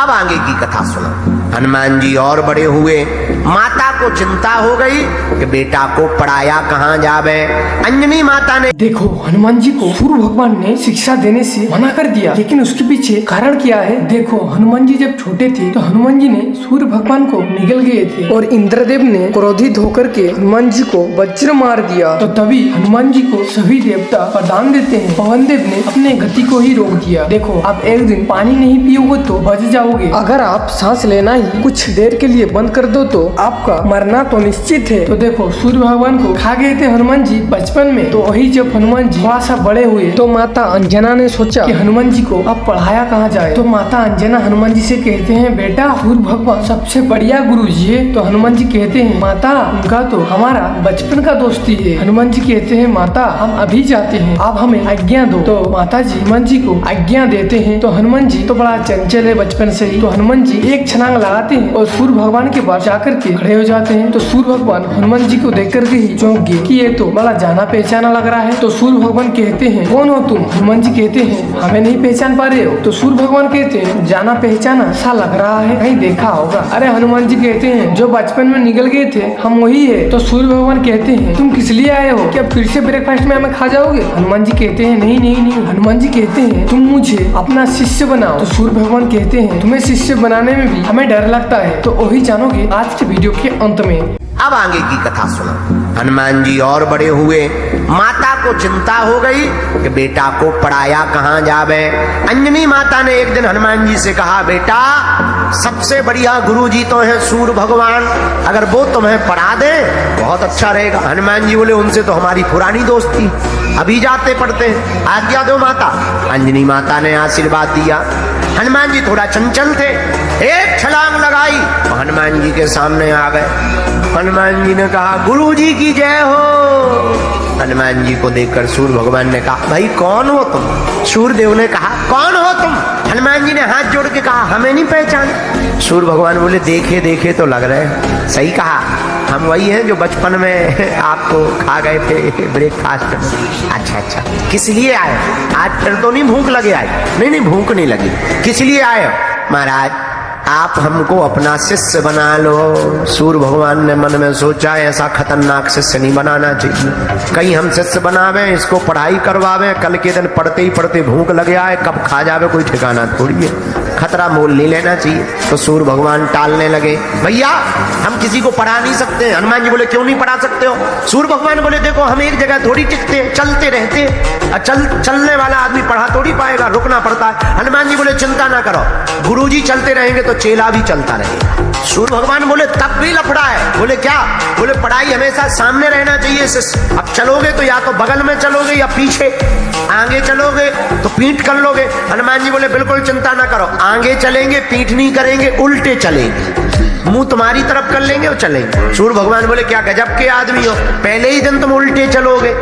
अब आगे की कथा सुनो। हनुमान जी और बड़े हुए, माता को चिंता हो गई कि बेटा को पढ़ाया कहाँ जावे। अंजनी माता ने देखो हनुमान जी को सूर्य भगवान ने शिक्षा देने से मना कर दिया, लेकिन उसके पीछे कारण क्या है। देखो हनुमान जी जब छोटे थे तो हनुमान जी ने सूर्य भगवान को निगल गए थे और इंद्रदेव ने क्रोधित होकर के हनुमान जी को वज्र मार दिया। तो तभी हनुमान जी को सभी देवता वरदान देते हैं। पवन देव ने अपने गति को ही रोक दिया। देखो आप एक दिन पानी नहीं पियोगे तो बच जाओगे। अगर आप सांस लेना ही कुछ देर के लिए बंद कर दो तो आपका मरना तो निश्चित है। तो देखो सूर्य भगवान को खा गए थे हनुमान जी बचपन में। तो वही जब हनुमान जी थोड़ा सा बड़े हुए तो माता अंजना ने सोचा कि हनुमान जी को अब पढ़ाया कहाँ जाए। तो माता अंजना हनुमान जी से कहते हैं, बेटा सूर्य भगवान सबसे बढ़िया गुरु जी है। तो हनुमान जी कहते हैं, माता उनका तो हमारा बचपन का दोस्ती है। हनुमान जी कहते हैं, माता हम अभी जाते हैं, आप हमें आज्ञा दो। तो माता जी हनुमान जी को आज्ञा देते हैं। तो हनुमान जी तो बड़ा चंचल है बचपन से ही। तो हनुमान जी एक छलांग लगाते हैं और सूर्य भगवान के पास जाकर के खड़े हो जाते हैं। तो सूर्य भगवान हनुमान जी को देख करके ही चौंक गए कि ये तो बड़ा जाना पहचाना लग रहा है। तो सूर्य भगवान कहते हैं, कौन हो तुम। हनुमान जी कहते हैं, हमें नहीं पहचान पा रहे हो। तो सूर्य भगवान कहते हैं, जाना पहचाना सा लग रहा है, कहीं देखा होगा। अरे हनुमान जी कहते हैं, जो बचपन में निकल गए थे हम वही है। तो सूर्य भगवान कहते हैं, तुम किस लिए आए हो, क्या फिर से ब्रेकफास्ट में हमें खा जाओगे। हनुमान जी कहते हैं, नहीं नहीं नहीं। हनुमान जी कहते हैं, तुम मुझे अपना शिष्य बनाओ। तो सूर्य भगवान कहते हैं, तुम्हें शिष्य बनाने में भी हमें डर लगता है। तो वही जानोगे आज के वीडियो के अंत में। अब आगे की कथा सुनो। हनुमान जी और बड़े हुए, माता को चिंता हो गई कि बेटा को पढ़ाया कहाँ जावे। अंजनी माता ने एक दिन हनुमान जी से कहा, बेटा सबसे बढ़िया गुरु जी तो है सूर्य भगवान, अगर वो तुम्हें पढ़ा दे बहुत अच्छा रहेगा। हनुमान जी बोले, उनसे तो हमारी पुरानी दोस्ती, अभी जाते पढ़ते, आज्ञा दो माता। अंजनी माता ने आशीर्वाद दिया। हनुमान जी थोड़ा चंचल थे, एक छलांग लगाई तो हनुमान जी के सामने आ गए। हनुमान जी ने कहा, गुरु जी की जय हो। हनुमान जी को देखकर सूर्य भगवान ने कहा, भाई कौन हो तुम। सूर्यदेव ने कहा, कौन हो तुम। हनुमान जी ने हाथ जोड़ के कहा, हमें नहीं पहचान। सूर्य भगवान बोले, देखे देखे तो लग रहे। सही कहा, हम वही हैं जो बचपन में आपको खा गए थे ब्रेकफास्ट में। अच्छा अच्छा, किस लिए आए। आज फिर तो नहीं भूख लगे आए। नहीं नहीं भूख नहीं लगी। किस लिए आए हो। महाराज आप हमको अपना शिष्य बना लो। सूर्य भगवान ने मन में सोचा, ऐसा खतरनाक शिष्य नहीं बनाना चाहिए। कहीं हम शिष्य बनावे, इसको पढ़ाई करवावे, कल के दिन पढ़ते ही पढ़ते भूख लगे आए, कब खा जावे कोई ठिकाना थोड़ी है। खतरा मोल नहीं लेना चाहिए। तो सूर्य भगवान टालने लगे, भैया हम किसी को पढ़ा नहीं सकते। हनुमान जी बोले, क्यों नहीं पढ़ा सकते हो। सूर्य भगवान बोले, देखो हम एक जगह थोड़ी टिकते, चलते रहते। चलने वाला आदमी पढ़ा थोड़ी पाएगा, रुकना पड़ता है। हनुमान जी बोले, चिंता ना करो, गुरु जी चलते रहेंगे तो चेला भी चलता रहेगा। सूर्य भगवान बोले, तब भी लफड़ा है। बोले क्या। बोले पढ़ाई हमेशा सामने रहना चाहिए। अब चलोगे तो या तो बगल में चलोगे या पीछे, आगे चलोगे तो पीठ कर लोगे। हनुमान जी बोले, बिल्कुल चिंता ना करो, आगे चलेंगे, पीठ नहीं करेंगे, उल्टे चलेंगे, मुंह तुम्हारी तरफ कर लेंगे और चलेंगे। सूर्य भगवान बोले, क्या गजब के आदमी हो, पहले ही दिन तुम उल्टे चलोगे,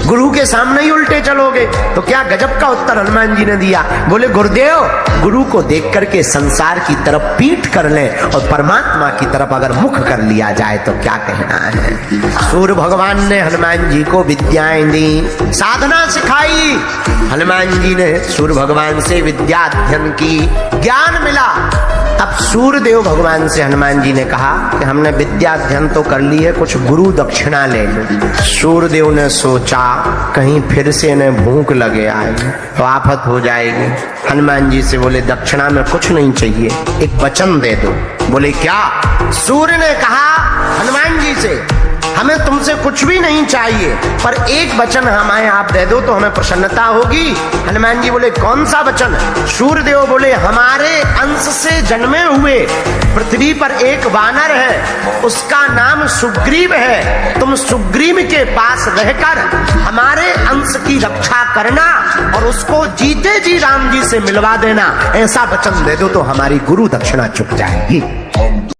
गुरु के सामने ही उल्टे चलोगे। तो क्या गजब का उत्तर हनुमान जी ने दिया। बोले, गुरुदेव गुरु को देख करके संसार की तरफ पीठ कर ले और परमात्मा की तरफ अगर मुख कर लिया जाए तो क्या कहना है। सूर्य भगवान ने हनुमान जी को विद्याएं दी, साधना सिखाई। हनुमान जी ने सूर्य भगवान से विद्या अध्ययन की, ज्ञान मिला। अब सूर्यदेव भगवान से हनुमान जी ने कहा कि हमने विद्या अध्ययन तो कर ली है, कुछ गुरु दक्षिणा ले लो। सूर्यदेव ने सोचा, कहीं फिर से इन्हें भूख लगे आए तो आफत हो जाएगी। हनुमान जी से बोले, दक्षिणा में कुछ नहीं चाहिए, एक वचन दे दो। बोले क्या। सूर्य ने कहा हनुमान जी से, हमें तुमसे कुछ भी नहीं चाहिए, पर एक वचन हमें आप दे दो तो हमें प्रसन्नता होगी। हनुमान जी बोले, कौन सा वचन। सूर्यदेव बोले, हमारे अंश से जन्मे हुए पृथ्वी पर एक वानर है, उसका नाम सुग्रीव है। तुम सुग्रीव के पास रहकर हमारे अंश की रक्षा करना और उसको जीते जी राम जी से मिलवा देना। ऐसा वचन दे दो तो हमारी गुरु दक्षिणा चुक जाएगी।